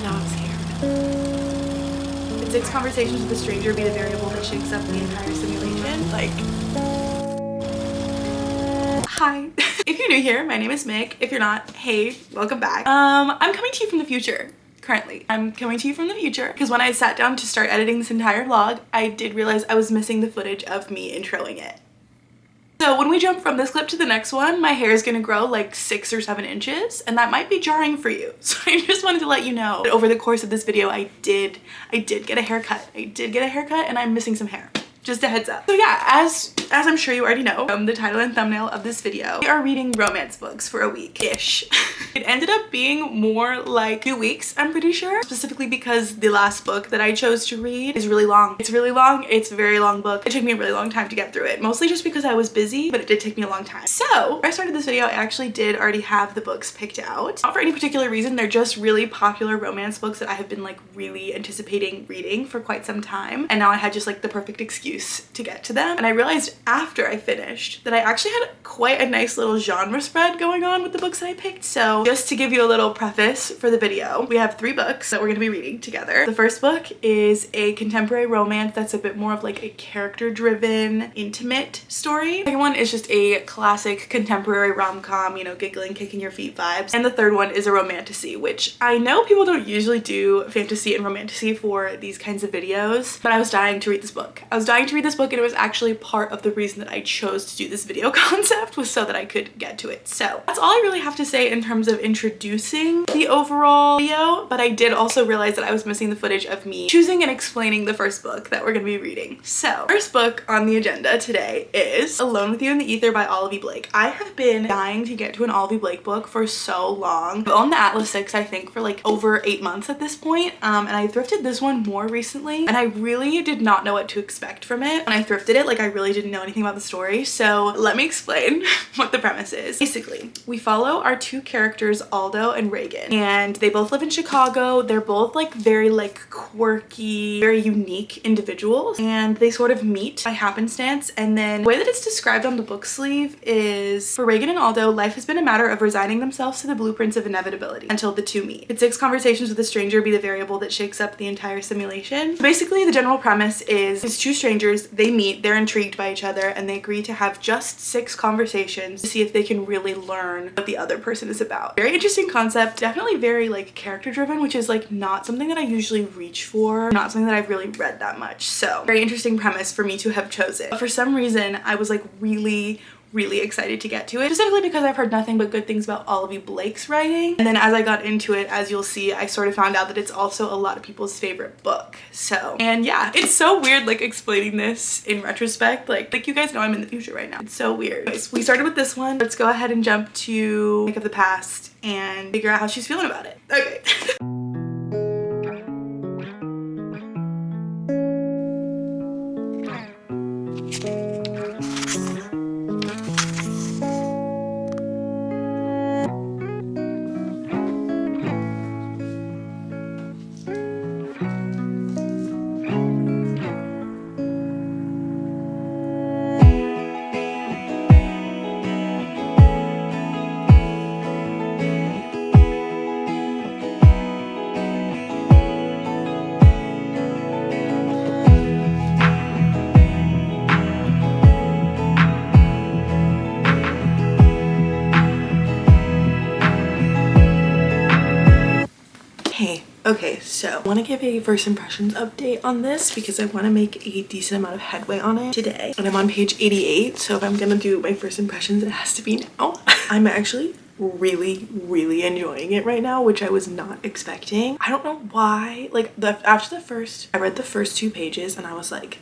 but now I'm scared. Could 6 conversations with a stranger be the variable that shakes up the entire simulation? Like, hi. If you're new here, my name is Mick. If you're not, hey, welcome back. I'm coming to you from the future. Currently, I'm coming to you from the future because when I sat down to start editing this entire vlog, I did realize I was missing the footage of me introing it. So when we jump from this clip to the next one, my hair is gonna grow like 6 or 7 inches, and that might be jarring for you. So I just wanted to let you know that over the course of this video, I did get a haircut. I did get a haircut, and I'm missing some hair. Just a heads up. So yeah, as I'm sure you already know from the title and thumbnail of this video, we are reading romance books for a week-ish. It ended up being more like 2 weeks, I'm pretty sure, specifically because the last book that I chose to read is really long. It's really long. It's a very long book. It took me a really long time to get through it, mostly just because I was busy, but it did take me a long time. So when I started this video, I actually did already have the books picked out. Not for any particular reason, they're just really popular romance books that I have been like really anticipating reading for quite some time, and now I had just like the perfect excuse to get to them. And I realized after I finished that I actually had quite a nice little genre spread going on with the books that I picked. So just to give you a little preface for the video, we have 3 books that we're gonna be reading together. The first book is a contemporary romance that's a bit more of like a character-driven, intimate story. The second one is just a classic contemporary rom-com, you know, giggling, kicking your feet vibes. And the third one is a romantasy, which I know people don't usually do fantasy and romantasy for these kinds of videos, but I was dying to read this book. I was dying to read this book, and it was actually part of the reason that I chose to do this video concept was so that I could get to it. So that's all I really have to say in terms of introducing the overall video, but I did also realize that I was missing the footage of me choosing and explaining the first book that we're gonna be reading. So first book on the agenda today is Alone with You in the Ether by Olivia Blake. I have been dying to get to an Olivia Blake book for so long. I've owned the Atlas 6 I think for like over 8 months at this point, and I thrifted this one more recently, and I really did not know what to expect from it. When I thrifted it, like I really didn't know anything about the story, so let me explain what the premise is. Basically, we follow our 2 characters, Aldo and Reagan, and they both live in Chicago. They're both like very like quirky, very unique individuals, and they sort of meet by happenstance. And then the way that it's described on the book sleeve is, for Reagan and Aldo, life has been a matter of resigning themselves to the blueprints of inevitability until the 2 meet. Could 6 conversations with a stranger be the variable that shakes up the entire simulation? So basically, the general premise is these 2 strangers, they meet, they're intrigued by each other, and they agree to have just 6 conversations to see if they can really learn what the other person is about. Very interesting concept, definitely very like character driven, which is like not something that I usually reach for, not something that I've really read that much. So very interesting premise for me to have chosen. But for some reason, I was like really excited to get to it, specifically because I've heard nothing but good things about Olivia Blake's writing. And then as I got into it, as you'll see, I sort of found out that it's also a lot of people's favorite book. So, and yeah, it's so weird like explaining this in retrospect. Like you guys know I'm in the future right now. It's so weird. Anyways, we started with this one. Let's go ahead and jump to Think of the Past and figure out how she's feeling about it. Okay. Okay, so I want to give a first impressions update on this because I want to make a decent amount of headway on it today. And I'm on page 88, so if I'm gonna do my first impressions, it has to be now. I'm actually really enjoying it right now, which I was not expecting. I don't know why. Like I read the first 2 pages and I was like,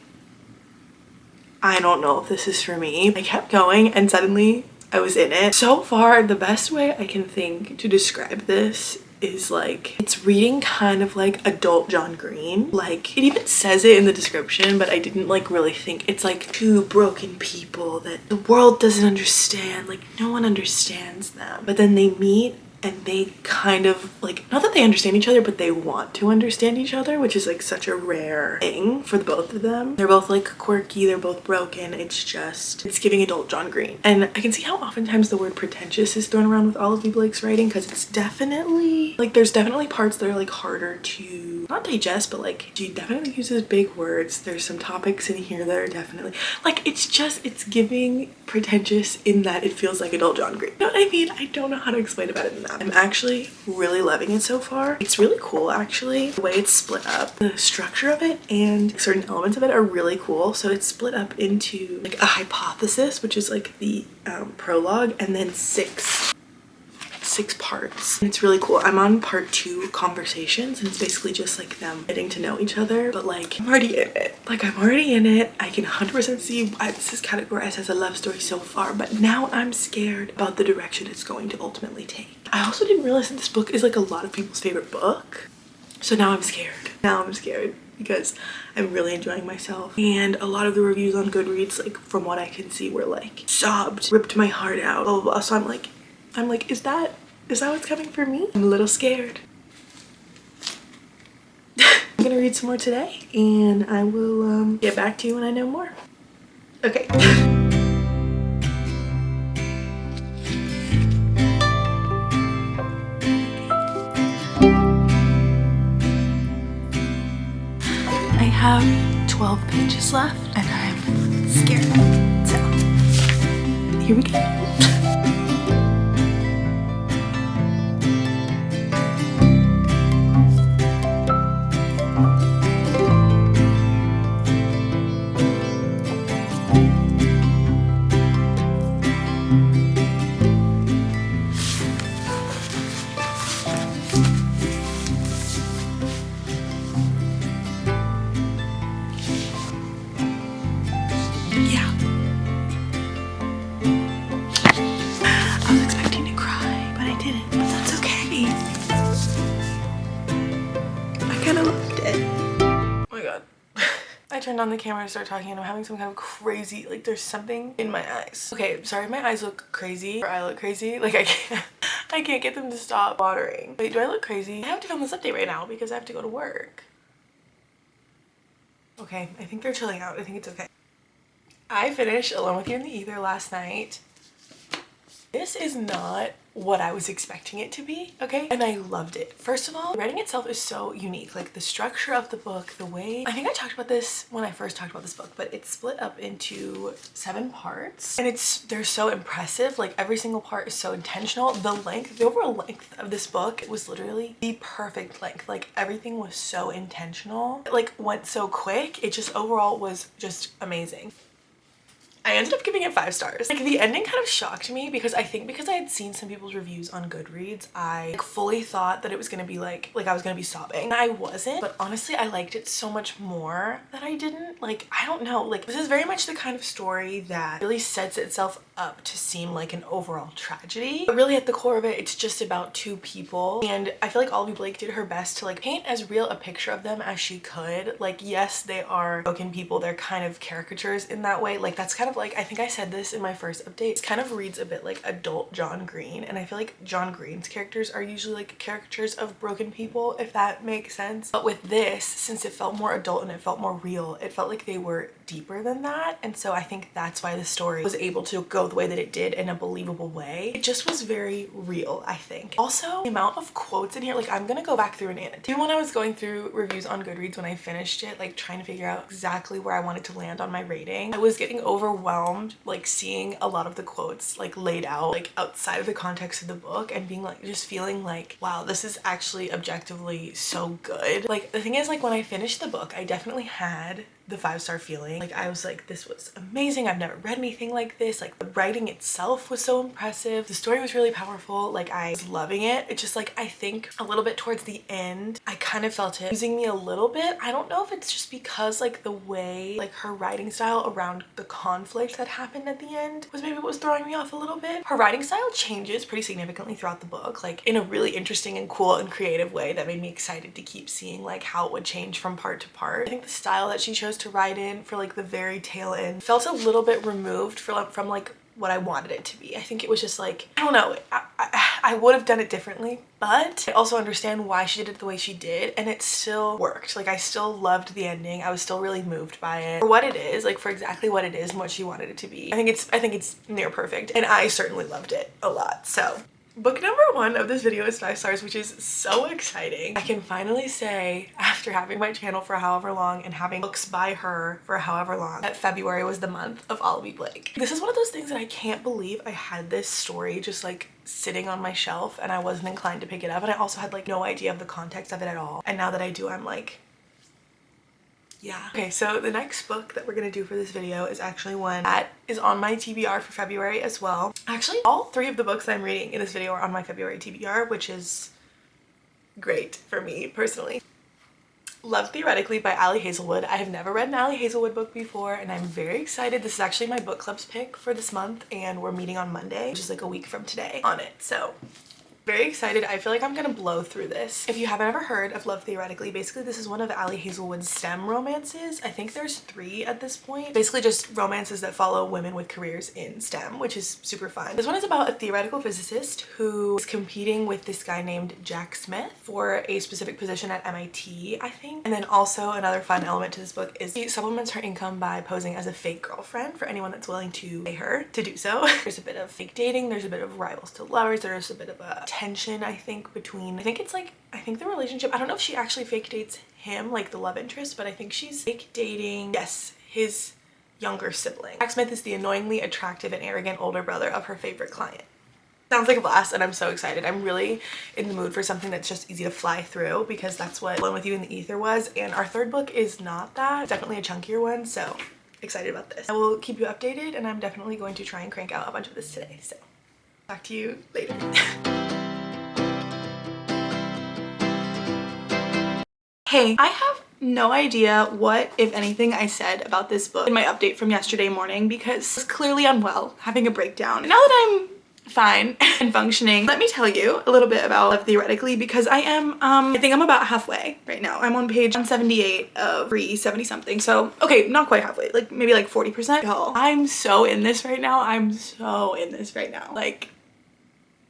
I don't know if this is for me. I kept going and suddenly I was in it. So far, the best way I can think to describe this is like, it's reading kind of like adult John Green. Like, it even says it in the description, but I didn't like really think. It's like 2 broken people that the world doesn't understand. Like, no one understands them. But then they meet and they kind of like, not that they understand each other, but they want to understand each other, which is like such a rare thing for the both of them. They're both like quirky, they're both broken. It's just, it's giving adult John Green. And I can see how oftentimes the word pretentious is thrown around with Olive Blake's writing, because it's definitely like, there's definitely parts that are like harder to not digest, but like she definitely uses big words. There's some topics in here that are definitely like, it's just, it's giving pretentious in that it feels like adult John Green. You know what I mean? I don't know how to explain about it in that. I'm actually really loving it so far. It's really cool actually, the way it's split up. The structure of it and certain elements of it are really cool. So it's split up into like a hypothesis, which is like the prologue, and then six parts. And it's really cool. I'm on part 2, conversations, and it's basically just like them getting to know each other, but like I'm already in it. Like I'm already in it. I can 100% see why this is categorized as a love story so far, but now I'm scared about the direction it's going to ultimately take. I also didn't realize that this book is like a lot of people's favorite book. So now I'm scared. Now I'm scared because I'm really enjoying myself. And a lot of the reviews on Goodreads, like from what I can see, were like sobbed, ripped my heart out, blah, blah, blah. So I'm like, is that what's coming for me? I'm a little scared. I'm gonna read some more today, and I will get back to you when I know more. Okay. I have 12 pages left, and I'm scared. So, here we go. I turned on the camera to start talking and I'm having some kind of crazy, like there's something in my eyes. Okay, sorry if my eyes look crazy or I look crazy. Like I can't get them to stop watering. Wait, do I look crazy? I have to film this update right now because I have to go to work. Okay, I think they're chilling out. I think it's okay. I finished Alone with You in the Ether last night. This is not what I was expecting it to be, okay? And I loved it. First of all, the writing itself is so unique. Like the structure of the book, the way, I think I talked about this when I first talked about this book, but it's split up into 7 parts and they're so impressive. Like every single part is so intentional. The overall length of this book was literally the perfect length. Like everything was so intentional. It like went so quick. It just overall was just amazing. I ended up giving it 5 stars. Like the ending kind of shocked me because I think because I had seen some people's reviews on Goodreads, I like, fully thought that it was gonna be like I was gonna be sobbing. And I wasn't, but honestly I liked it so much more that I didn't. Like, I don't know, like this is very much the kind of story that really sets itself up to seem like an overall tragedy. But really at the core of it, it's just about 2 people. And I feel like Olive Blake did her best to like paint as real a picture of them as she could. Like, yes, they are broken people. They're kind of caricatures in that way. Like that's kind of like, I think I said this in my first update, it kind of reads a bit like adult John Green. And I feel like John Green's characters are usually like caricatures of broken people, if that makes sense. But with this, since it felt more adult and it felt more real, it felt like they were deeper than that. And so I think that's why the story was able to go the way that it did in a believable way. It just was very real, I think. Also, the amount of quotes in here, like I'm gonna go back through and annotate. Even when I was going through reviews on Goodreads when I finished it, like trying to figure out exactly where I wanted to land on my rating, I was getting overwhelmed like seeing a lot of the quotes like laid out like outside of the context of the book and being like, just feeling like, wow, this is actually objectively so good. Like the thing is, like when I finished the book, I definitely had the 5-star feeling. Like I was like, this was amazing. I've never read anything like this. Like the writing itself was so impressive. The story was really powerful. Like I was loving it. It's just like, I think a little bit towards the end, I kind of felt it losing me a little bit. I don't know if it's just because like the way like her writing style around the conflict that happened at the end was maybe what was throwing me off a little bit. Her writing style changes pretty significantly throughout the book, like in a really interesting and cool and creative way that made me excited to keep seeing like how it would change from part to part. I think the style that she chose to write in for like the very tail end felt a little bit removed from like what I wanted it to be. I think it was just like, I don't know, I would have done it differently, but I also understand why she did it the way she did, and it still worked. Like, I still loved the ending. I was still really moved by it for what it is, like for exactly what it is and what she wanted it to be. I think it's near perfect, and I certainly loved it a lot. So book number 1 of this video is 5 stars, which is so exciting. I can finally say, after having my channel for however long and having books by her for however long, that February was the month of Olivia Blake. This is one of those things that I can't believe I had this story just like sitting on my shelf and I wasn't inclined to pick it up, and I also had like no idea of the context of it at all. And now that I do, I'm like, yeah. Okay, so the next book that we're gonna do for this video is actually one that is on my TBR for February as well. Actually, all 3 of the books that I'm reading in this video are on my February TBR, which is great for me personally. Love Theoretically by Ali Hazelwood. I have never read an Ali Hazelwood book before, and I'm very excited. This is actually my book club's pick for this month, and we're meeting on Monday, which is like a week from today, on it. So very excited. I feel like I'm gonna blow through this. If you haven't ever heard of Love Theoretically, basically this is one of Ali Hazelwood's STEM romances. I think there's 3 at this point. Basically just romances that follow women with careers in STEM, which is super fun. This one is about a theoretical physicist who is competing with this guy named Jack Smith for a specific position at MIT, I think. And then also another fun element to this book is she supplements her income by posing as a fake girlfriend for anyone that's willing to pay her to do so. There's a bit of fake dating, there's a bit of rivals to lovers, there's a bit of a tension, I think, between, I think the relationship, I don't know if she actually fake dates him, like the love interest, but I think she's fake dating, yes, his younger sibling. Jack Smith is the annoyingly attractive and arrogant older brother of her favorite client. Sounds like a blast, and I'm so excited. I'm really in the mood for something that's just easy to fly through, because that's what Alone with You in the Ether was, and our 3rd book is not that. It's definitely a chunkier one, so excited about this. I will keep you updated, and I'm definitely going to try and crank out a bunch of this today, so talk to you later. Hey, I have no idea what, if anything, I said about this book in my update from yesterday morning, because I was clearly unwell, having a breakdown. And now that I'm fine and functioning, let me tell you a little bit about Love Theoretically, because I am, I think I'm about halfway right now. I'm on page 178 of 370 something. So, okay, not quite halfway, like maybe like 40%. Y'all, I'm so in this right now. I'm so in this right now. Like,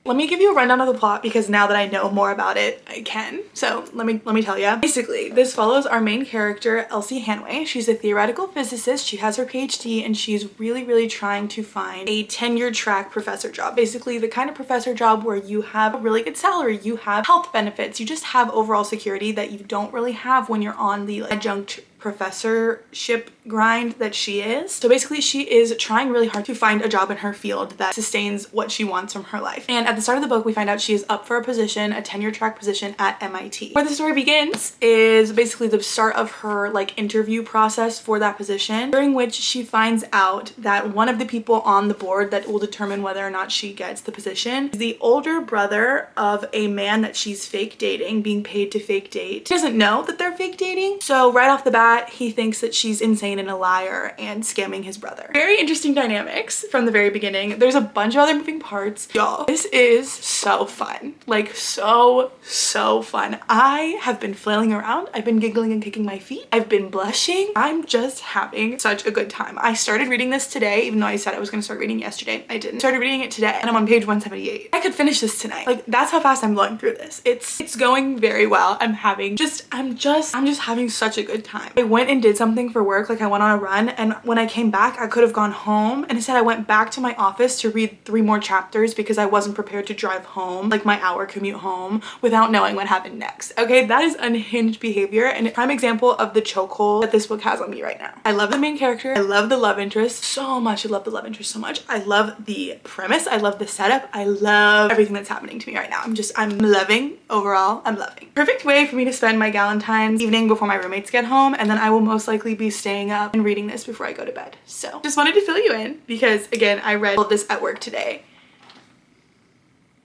let me give you a rundown of the plot, because now that I know more about it, I can. So let me tell you. Basically, this follows our main character, Elsie Hanway. She's a theoretical physicist. She has her PhD, and she's really trying to find a tenure track professor job. Basically, the kind of professor job where you have a really good salary, you have health benefits, you just have overall security that you don't really have when you're on the adjunct professorship grind that she is. So basically she is trying really hard to find a job in her field that sustains what she wants from her life. And at the start of the book, we find out she is up for a position, a tenure track position at MIT. Where the story begins is basically the start of her like interview process for that position, during which she finds out that one of the people on the board that will determine whether or not she gets the position is the older brother of a man that she's fake dating, being paid to fake date. She doesn't know that they're fake dating, so right off the bat he thinks that she's insane and a liar and scamming his brother. Very interesting dynamics from the very beginning. There's a bunch of other moving parts. Y'all, this is so fun. Like so fun. I have been flailing around. I've been giggling and kicking my feet. I've been blushing. I'm just having such a good time. I started reading this today, even though I said I was gonna start reading yesterday. I didn't. Started reading it today, and I'm on page 178. I could finish this tonight. Like, that's how fast I'm blowing through this. It's going very well. I'm just having such a good time. I went and did something for work, like I went on a run, and when I came back I could have gone home, and instead I went back to my office to read 3 more chapters because I wasn't prepared to drive home, like my hour commute home, without knowing what happened next. Okay, that is unhinged behavior, and a prime example of the chokehold that this book has on me right now. I love the main character. I love the love interest so much. I love the love interest so much. I love the premise. I love the setup. I love everything that's happening to me right now. I'm loving. Overall, I'm loving. Perfect way for me to spend my Valentine's evening before my roommates get home, and then I will most likely be staying up and reading this before I go to bed. So just wanted to fill you in, because again, I read all of this at work today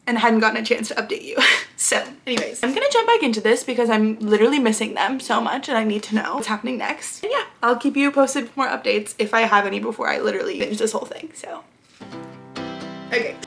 and hadn't gotten a chance to update you. So anyways, I'm gonna jump back into this because I'm literally missing them so much and I need to know what's happening next. And yeah, I'll keep you posted with more updates if I have any before I literally finish this whole thing. So okay.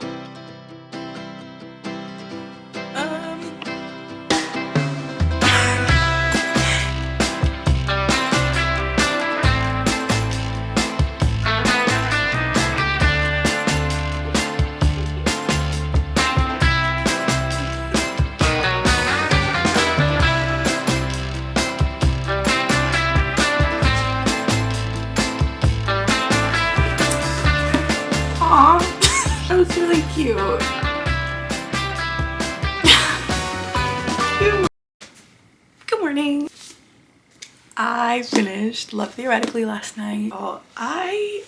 cute. Good morning. I finished Love Theoretically last night. Oh, I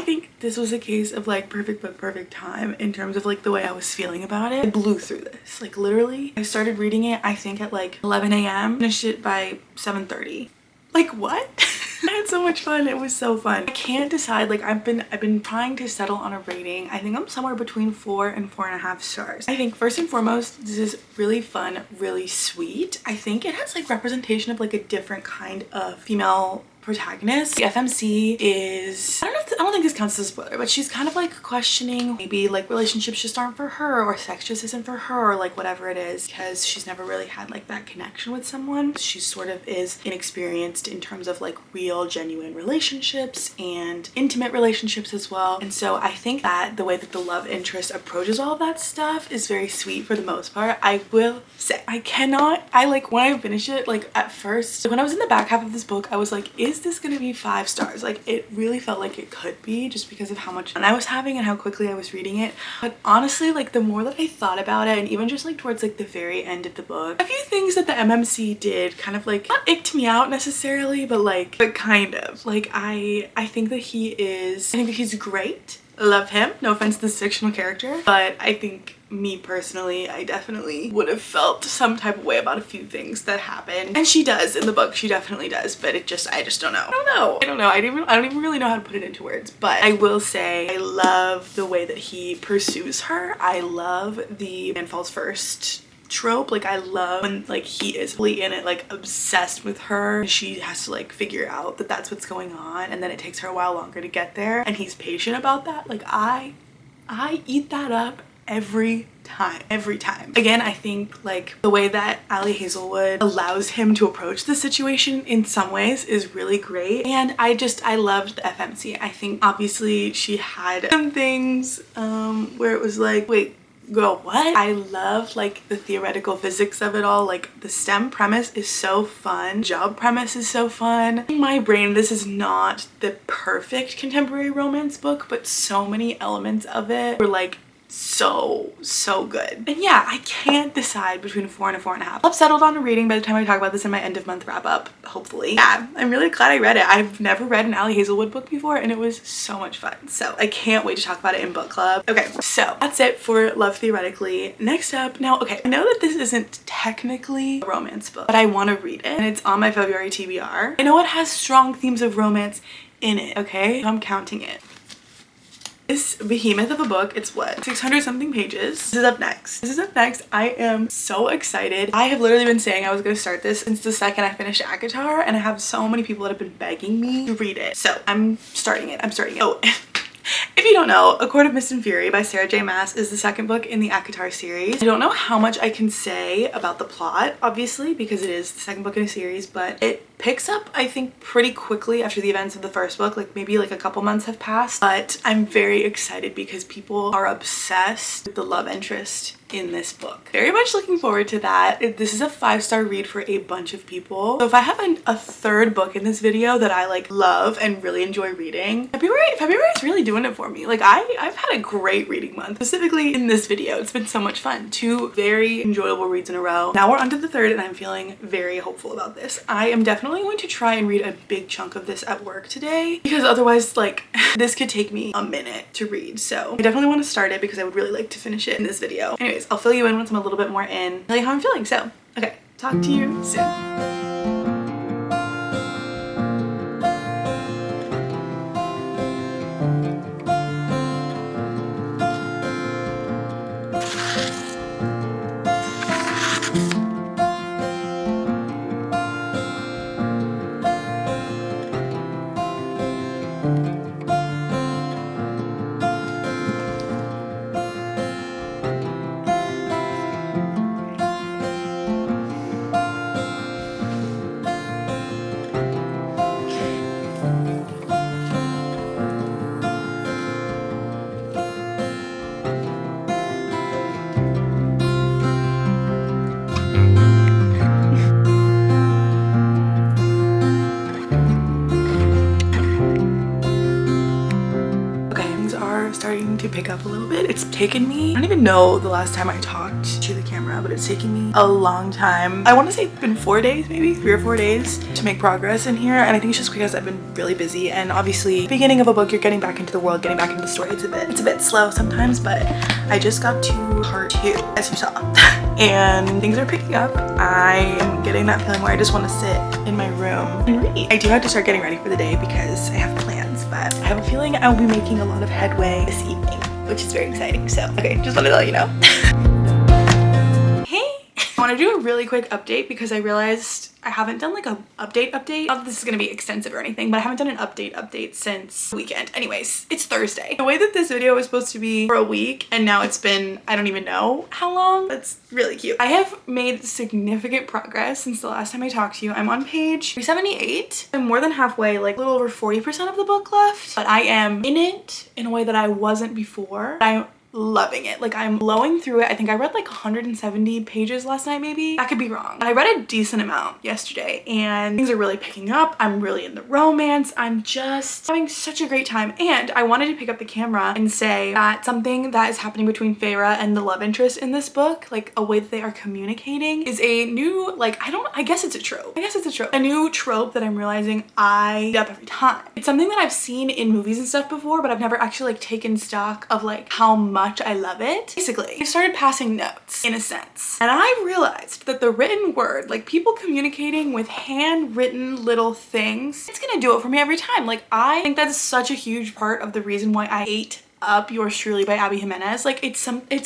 think this was a case of like perfect book, perfect time in terms of like the way I was feeling about it. I blew through this. Like literally, I started reading it I think at like 11 a.m. Finished it by 7:30. Like what? I had so much fun. It was so fun. I can't decide. Like I've been trying to settle on a rating. I think I'm somewhere between 4 and 4.5 stars. I think first and foremost, this is really fun, really sweet. I think it has like representation of like a different kind of female protagonist. The FMC is, I don't think this counts as a spoiler, but she's kind of like questioning maybe like relationships just aren't for her, or sex just isn't for her, or like whatever it is, because she's never really had like that connection with someone. She sort of is inexperienced in terms of like real genuine relationships and intimate relationships as well. And so I think that the way that the love interest approaches all of that stuff is very sweet for the most part. I will say I like when I finished it, like at first when I was in the back half of this book, I was like, is this gonna be 5 stars? Like it really felt like it could be, just because of how much fun I was having and how quickly I was reading it. But honestly, like the more that I thought about it, and even just like towards like the very end of the book, a few things that the MMC did kind of like not icked me out necessarily, but kind of like I think that he's great. Love him. No offense to this fictional character, but I think me personally, I definitely would have felt some type of way about a few things that happen. And she does in the book. She definitely does, but I just don't know. I don't know. I don't even really know how to put it into words, but I will say I love the way that he pursues her. I love the man falls first trope. Like I love when like he is fully in it, like obsessed with her. She has to like figure out that that's what's going on, and then it takes her a while longer to get there, and he's patient about that. Like I eat that up every time. Again, I think like the way that Ali Hazelwood allows him to approach the situation in some ways is really great, and I loved the FMC. I think obviously she had some things where it was like, wait, girl, what? I love like the theoretical physics of it all. Like the STEM premise is so fun. Job premise is so fun. In my brain, this is not the perfect contemporary romance book, but so many elements of it were like so good. And yeah, I can't decide between a 4 and a 4.5. I've settled on a reading by the time I talk about this in my end of month wrap up, hopefully. Yeah, I'm really glad I read it. I've never read an Ali Hazelwood book before, and it was so much fun. So I can't wait to talk about it in book club. Okay, so that's it for Love Theoretically. Next up, now, okay, I know that this isn't technically a romance book, but I want to read it, and it's on my February TBR. I know it has strong themes of romance in it, okay? So I'm counting it. This behemoth of a book, it's what, 600 something pages. This is up next. I am so excited. I have literally been saying I was going to start this since the second I finished ACOTAR, and I have so many people that have been begging me to read it. So I'm starting it. Oh, if you don't know, A Court of Mist and Fury by Sarah J Maas is the second book in the ACOTAR series. I don't know how much I can say about the plot, obviously, because it is the second book in a series, but it picks up, I think, pretty quickly after the events of the first book. Like maybe like a couple months have passed, but I'm very excited because people are obsessed with the love interest in this book. Very much looking forward to that. This is a 5-star read for a bunch of people. So if I have a third book in this video that I like love and really enjoy reading, February is really doing it for me. Like I've had a great reading month, specifically in this video. It's been so much fun. 2 very enjoyable reads in a row. Now we're on to the third, and I'm feeling very hopeful about this. I am definitely going to try and read a big chunk of this at work today, because otherwise like this could take me a minute to read. So I definitely want to start it because I would really like to finish it in this video. Anyways, I'll fill you in once I'm a little bit more in, tell you how I'm feeling. So okay, talk to you soon. taken me, I don't even know the last time I talked to the camera, but it's taken me a long time. I want to say it's been 4 days, maybe 3 or 4 days to make progress in here. And I think it's just because I've been really busy, and obviously beginning of a book, you're getting back into the world, getting back into the story. It's a bit slow sometimes, but I just got to part 2, as you saw. And things are picking up. I am getting that feeling where I just want to sit in my room and read. I do have to start getting ready for the day because I have plans, but I have a feeling I'll be making a lot of headway this evening, which is very exciting. So, okay, just wanted to let you know. Hey! I want to do a really quick update because I realized I haven't done like a update. Not that this is gonna be extensive or anything, but I haven't done an update since the weekend. Anyways, it's Thursday. The way that this video was supposed to be for a week, and now it's been, I don't even know how long. That's really cute. I have made significant progress since the last time I talked to you. I'm on page 378. I'm more than halfway, like a little over 40% of the book left, but I am in it in a way that I wasn't before. I'm loving it. Like, I'm blowing through it. I think I read like 170 pages last night, maybe. I could be wrong. But I read a decent amount yesterday and things are really picking up. I'm really in the romance. I'm just having such a great time. And I wanted to pick up the camera and say that something that is happening between Feyre and the love interest in this book, like a way that they are communicating, is a new, like, I guess it's a trope. A new trope that I'm realizing I up every time. It's something that I've seen in movies and stuff before, but I've never actually like taken stock of like how much I love it. Basically, I started passing notes in a sense, and I realized that the written word, like people communicating with handwritten little things, it's gonna do it for me every time. Like, I think that's such a huge part of the reason why I ate up Yours Truly by Abby Jimenez. Like, it's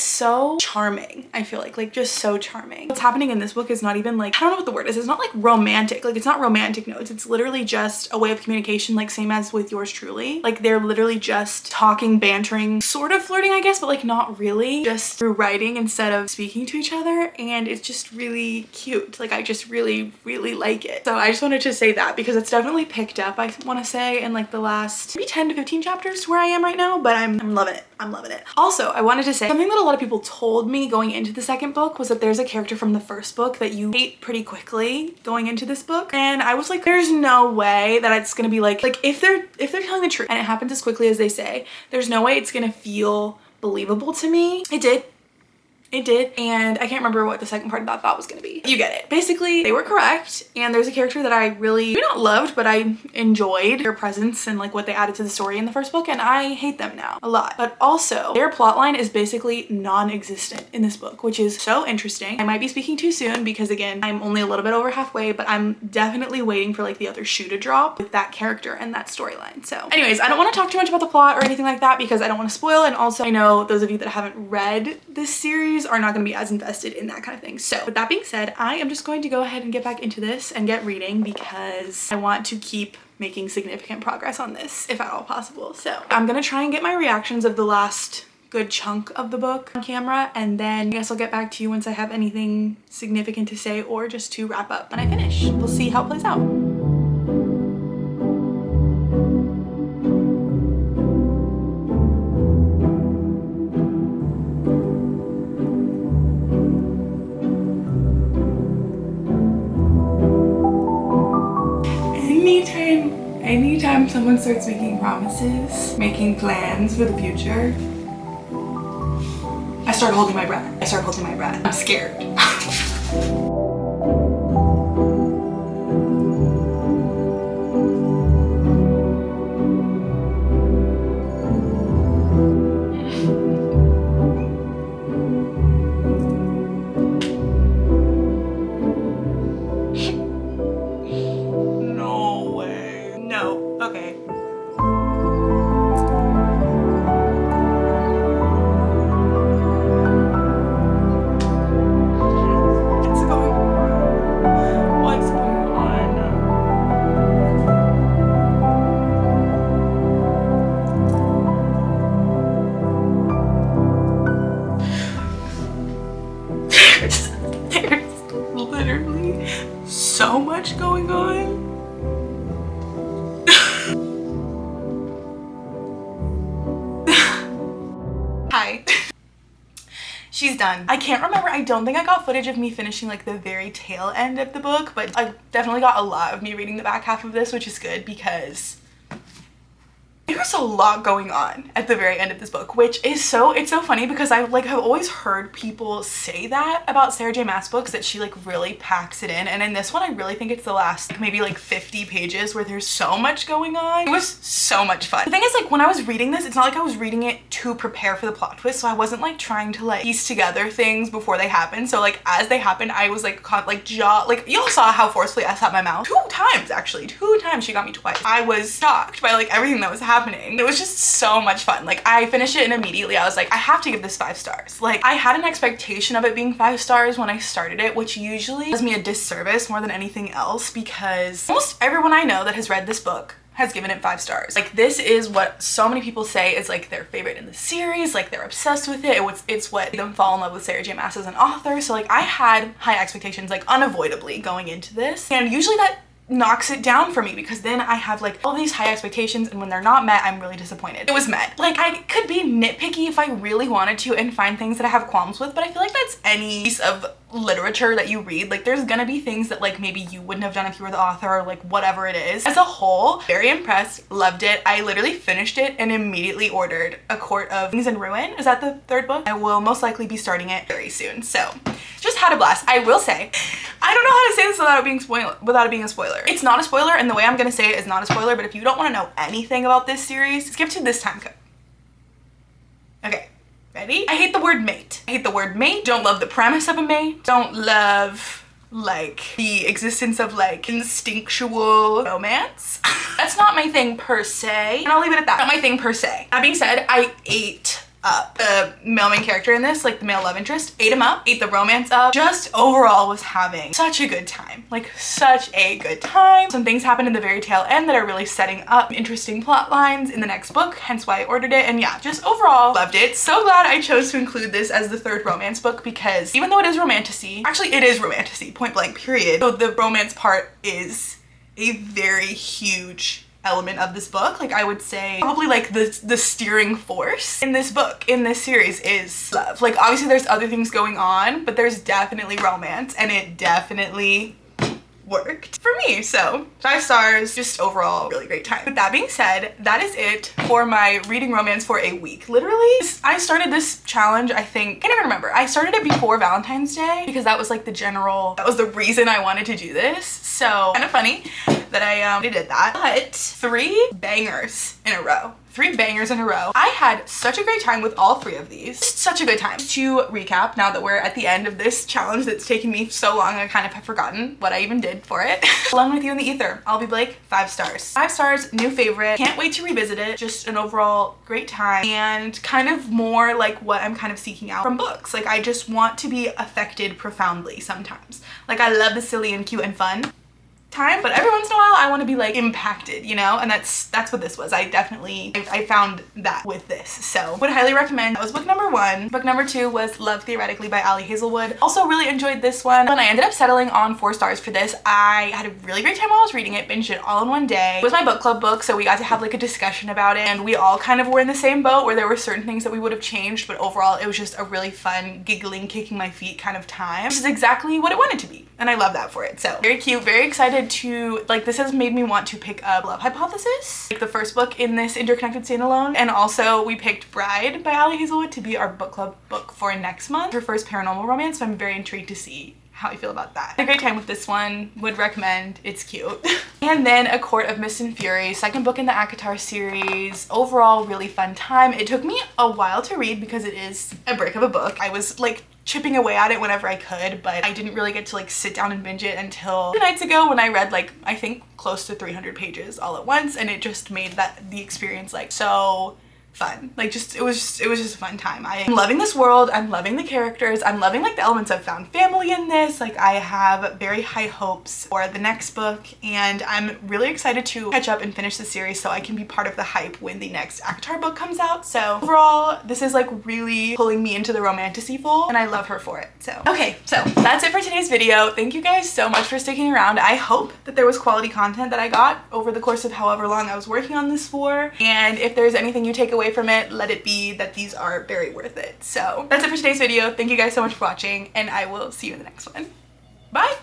so charming. I feel like just so charming. What's happening in this book is not even like, I don't know what the word is. It's not like romantic. Like, it's not romantic notes. It's literally just a way of communication, like same as with Yours Truly. Like, they're literally just talking, bantering, sort of flirting, I guess, but like not really, just through writing instead of speaking to each other. And it's just really cute. Like, I just really, really like it. So I just wanted to say that because it's definitely picked up, I want to say, in like the last maybe 10 to 15 chapters to where I am right now, but I'm loving it. I'm loving it. Also, I wanted to say something that a lot of people told me going into the second book was that there's a character from the first book that you hate pretty quickly going into this book. And I was like, there's no way that it's gonna be like if they're telling the truth and it happens as quickly as they say, there's no way it's gonna feel believable to me. It did. And I can't remember what the second part of that thought was gonna be. You get it. Basically, they were correct, and there's a character that I really, maybe not loved, but I enjoyed their presence and like what they added to the story in the first book, and I hate them now a lot. But also, their plotline is basically non-existent in this book, which is so interesting. I might be speaking too soon because, again, I'm only a little bit over halfway, but I'm definitely waiting for like the other shoe to drop with that character and that storyline. So anyways, I don't want to talk too much about the plot or anything like that because I don't want to spoil, and also I know those of you that haven't read this series are not going to be as invested in that kind of thing. So with that being said, I am just going to go ahead and get back into this and get reading because I want to keep making significant progress on this if at all possible. So I'm gonna try and get my reactions of the last good chunk of the book on camera, and then I guess I'll get back to you once I have anything significant to say or just to wrap up when I finish. We'll see how it plays out. Anytime someone starts making promises, making plans for the future, I start holding my breath. I'm scared. So much going on. Hi. She's done. I can't remember. I don't think I got footage of me finishing like the very tail end of the book, but I definitely got a lot of me reading the back half of this, which is good because I There's a lot going on at the very end of this book, which is it's so funny because I like have always heard people say that about Sarah J Maas books, that she like really packs it in, and in this one I really think it's the last like, maybe like 50 pages where there's so much going on. It was so much fun. The thing is, like, when I was reading this, it's not like I was reading it to prepare for the plot twist, so I wasn't like trying to like piece together things before they happen. So like as they happened, I was like caught like like y'all saw how forcefully I sat my mouth 2 times, actually 2 times. She got me twice. I was shocked by like everything that was happening. It was just so much fun. Like I finished it and immediately I was like, I have to give this 5 stars. Like I had an expectation of it being 5 stars when I started it, which usually does me a disservice more than anything else, because almost everyone I know that has read this book has given it 5 stars. Like this is what so many people say is like their favorite in the series, like they're obsessed with it. It's what made them fall in love with Sarah J Maas as an author. So like I had high expectations like unavoidably going into this, and usually that knocks it down for me because then I have like all these high expectations, and when they're not met, I'm really disappointed. It was met. Like I could be nitpicky if I really wanted to and find things that I have qualms with, but I feel like that's any piece of literature that you read. Like there's gonna be things that like maybe you wouldn't have done if you were the author, or like whatever it is. As a whole, very impressed, loved it. I literally finished it and immediately ordered A Court of Things in Ruin. Is that the 3rd book? I will most likely be starting it very soon. So just had a blast. I will say, I don't know how to say this without it being a spoiler. It's not a spoiler, and the way I'm gonna say it is not a spoiler, but if you don't want to know anything about this series, skip to this time code. Okay. Ready? I hate the word mate. I hate the word mate. Don't love the premise of a mate. Don't love like the existence of like instinctual romance. That's not my thing per se, and I'll leave it at that. Not my thing per se. That being said, I ate up the male main character in this, like the male love interest, ate him up, ate the romance up. Just overall was having such a good time, like such a good time. Some things happened in the very tail end that are really setting up interesting plot lines in the next book, hence why I ordered it. And yeah, just overall loved it. So glad I chose to include this as the 3rd romance book, because even though it is romantasy, actually it is romantasy, point blank period. So the romance part is a very huge element of this book. Like I would say probably like the steering force in this book, in this series, is love. Like obviously there's other things going on, but there's definitely romance, and it definitely worked for me. So 5 stars, just overall really great time. With that being said, that is it for my reading romance for a week. Literally, I started this challenge, I think, I can't even remember. I started it before Valentine's Day because that was like that was the reason I wanted to do this. So kind of funny that I did that. But 3 bangers in a row. 3 bangers in a row. I had such a great time with all 3 of these. Just such a good time. To recap, now that we're at the end of this challenge that's taken me so long, I kind of have forgotten what I even did for it. Alone with You in the Ether, I'll be Blake, 5 stars. 5 stars, new favorite. Can't wait to revisit it. Just an overall great time, and kind of more like what I'm kind of seeking out from books. Like I just want to be affected profoundly sometimes. Like I love the silly and cute and fun time, but every once in a while I want to be like impacted, you know, and that's what this was. I found that with this, so would highly recommend. That was book number 1. Book number 2 was Love Theoretically by Ali Hazelwood. Also really enjoyed this one. When I ended up settling on 4 stars for this, I had a really great time while I was reading it, binged it all in one day. It was my book club book, so we got to have like a discussion about it, and we all kind of were in the same boat where there were certain things that we would have changed, but overall it was just a really fun, giggling, kicking my feet kind of time, which is exactly what it wanted to be, and I love that for it. So very cute, very excited to, like, this has made me want to pick up Love Hypothesis, like the first book in this interconnected standalone, and also we picked Bride by Ali Hazelwood to be our book club book for next month, her first paranormal romance, so I'm very intrigued to see how I feel about that. Had a great time with this one, would recommend, it's cute. And then A Court of Mist and Fury, 2nd book in the ACOTAR series. Overall, really fun time. It took me a while to read because it is a brick of a book. I was like chipping away at it whenever I could, but I didn't really get to like sit down and binge it until 2 nights ago when I read like, I think close to 300 pages all at once, and it just made the experience like so fun. Like it was just a fun time. I am loving this world. I'm loving the characters. I'm loving like the elements of found family in this. Like I have very high hopes for the next book, and I'm really excited to catch up and finish the series so I can be part of the hype when the next ACOTAR book comes out. So overall, this is like really pulling me into the romantasy fold, and I love her for it. So okay, so that's it for today's video. Thank you guys so much for sticking around. I hope that there was quality content that I got over the course of however long I was working on this for, and if there's anything you take away from it, let it be that these are very worth it. So that's it for today's video. Thank you guys so much for watching, and I will see you in the next one. Bye!